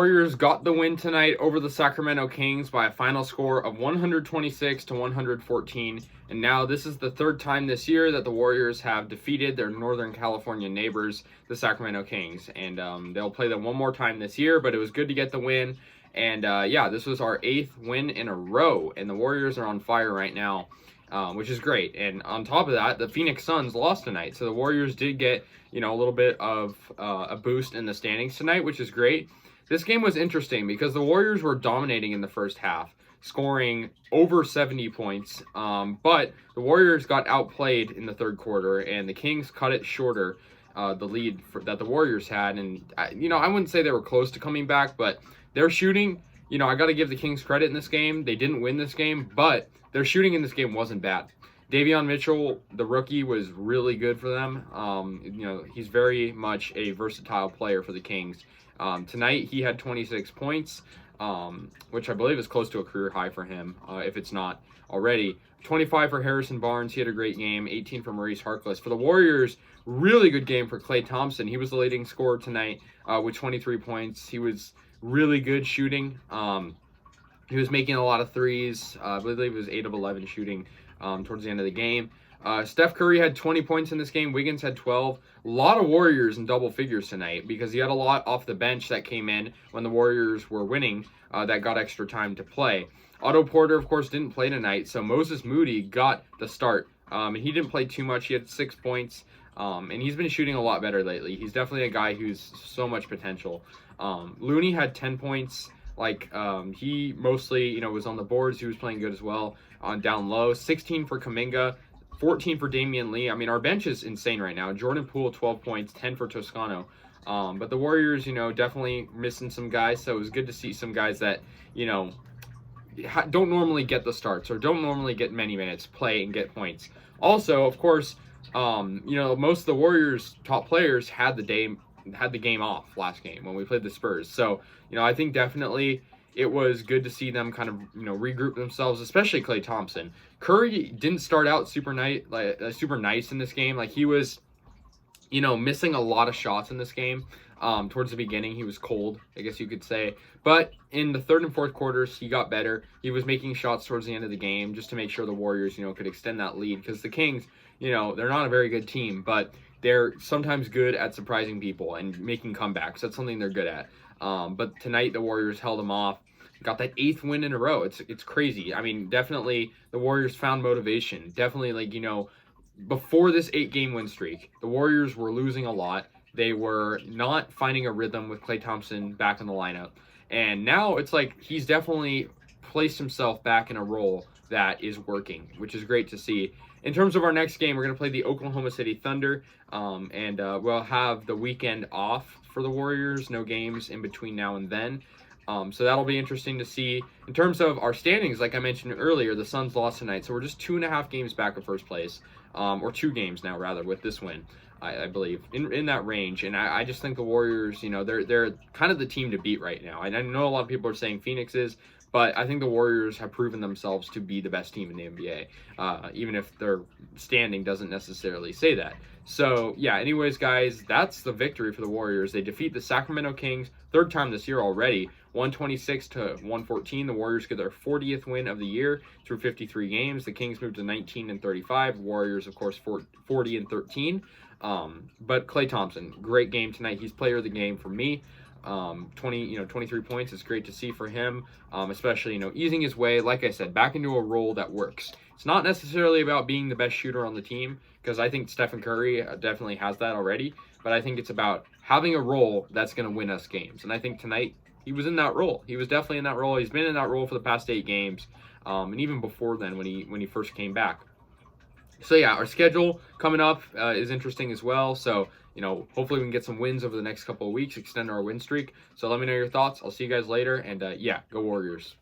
Warriors got the win tonight over the Sacramento Kings by a final score of 126 to 114. And now this is the third time this year that the Warriors have defeated their Northern California neighbors, the Sacramento Kings. And they'll play them one more time this year, but it was good to get the win. And yeah, this was our 8th win in a row. And the Warriors are on fire right now, which is great. And on top of that, the Phoenix Suns lost tonight. So the Warriors did get, a little bit of a boost in the standings tonight, which is great. This game was interesting because the Warriors were dominating in the first half, scoring over 70 points. But the Warriors got outplayed in the third quarter, and the Kings cut it shorter, the lead that the Warriors had. And, I wouldn't say they were close to coming back, but their shooting, I got to give the Kings credit in this game. They didn't win this game, but their shooting in this game wasn't bad. Davion Mitchell, the rookie, was really good for them. He's very much a versatile player for the Kings. Tonight, he had 26 points, which I believe is close to a career high for him, if it's not already. 25 for Harrison Barnes. He had a great game. 18 for Maurice Harkless. For the Warriors, really good game for Klay Thompson. He was the leading scorer tonight with 23 points. He was really good shooting. He was making a lot of threes. I believe it was 8 of 11 shooting towards the end of the game. Steph Curry had 20 points in this game. Wiggins had 12. A lot of Warriors in double figures tonight because he had a lot off the bench that came in when the Warriors were winning that got extra time to play. Otto Porter, of course, didn't play tonight, so Moses Moody got the start. And he didn't play too much. He had 6 points, and he's been shooting a lot better lately. He's definitely a guy who's so much potential. Looney had 10 points. He mostly, was on the boards. He was playing good as well on down low. 16 for Kuminga. 14 for Damian Lee. I mean, our bench is insane right now. Jordan Poole, 12 points, 10 for Toscano. But the Warriors, definitely missing some guys. So it was good to see some guys that, don't normally get the starts or don't normally get many minutes play and get points. Also, of course, most of the Warriors' top players had the game off last game when we played the Spurs. So, I think definitely it was good to see them kind of, regroup themselves, especially Klay Thompson. Curry didn't start out super nice in this game. Like, he was, missing a lot of shots in this game. Towards the beginning, he was cold, I guess you could say. But in the third and fourth quarters, he got better. He was making shots towards the end of the game just to make sure the Warriors, could extend that lead. Because the Kings, they're not a very good team, but they're sometimes good at surprising people and making comebacks. That's something they're good at. But tonight, the Warriors held them off. Got that 8th win in a row. It's crazy. I mean, definitely the Warriors found motivation. Definitely, before this 8-game win streak, the Warriors were losing a lot. They were not finding a rhythm with Klay Thompson back in the lineup. And now it's like he's definitely placed himself back in a role that is working, which is great to see. In terms of our next game, we're going to play the Oklahoma City Thunder, and we'll have the weekend off for the Warriors. No games in between now and then. So that'll be interesting to see. In terms of our standings, like I mentioned earlier, the Suns lost tonight, so we're just 2.5 games back of first place, or 2 games now, rather, with this win, I believe, in that range. And I just think the Warriors, they're kind of the team to beat right now. And I know a lot of people are saying Phoenix is, but I think the Warriors have proven themselves to be the best team in the NBA, even if their standing doesn't necessarily say that. So, yeah, anyways, guys, that's the victory for the Warriors. They defeat the Sacramento Kings, 3rd time this year already, 126 to 114. The Warriors get their 40th win of the year through 53 games. The Kings moved to 19 and 35. Warriors, of course, 40 and 13. But Klay Thompson, great game tonight. He's player of the game for me. 23 points is great to see for him, especially, easing his way, like I said, back into a role that works. It's not necessarily about being the best shooter on the team, because I think Stephen Curry definitely has that already, but I think it's about having a role that's going to win us games. And I think tonight he was in that role. He was definitely in that role. He's been in that role for the past 8 games, and even before then when he first came back. So yeah, our schedule coming up is interesting as well. So, hopefully we can get some wins over the next couple of weeks, extend our win streak. So let me know your thoughts. I'll see you guys later. And yeah, go Warriors.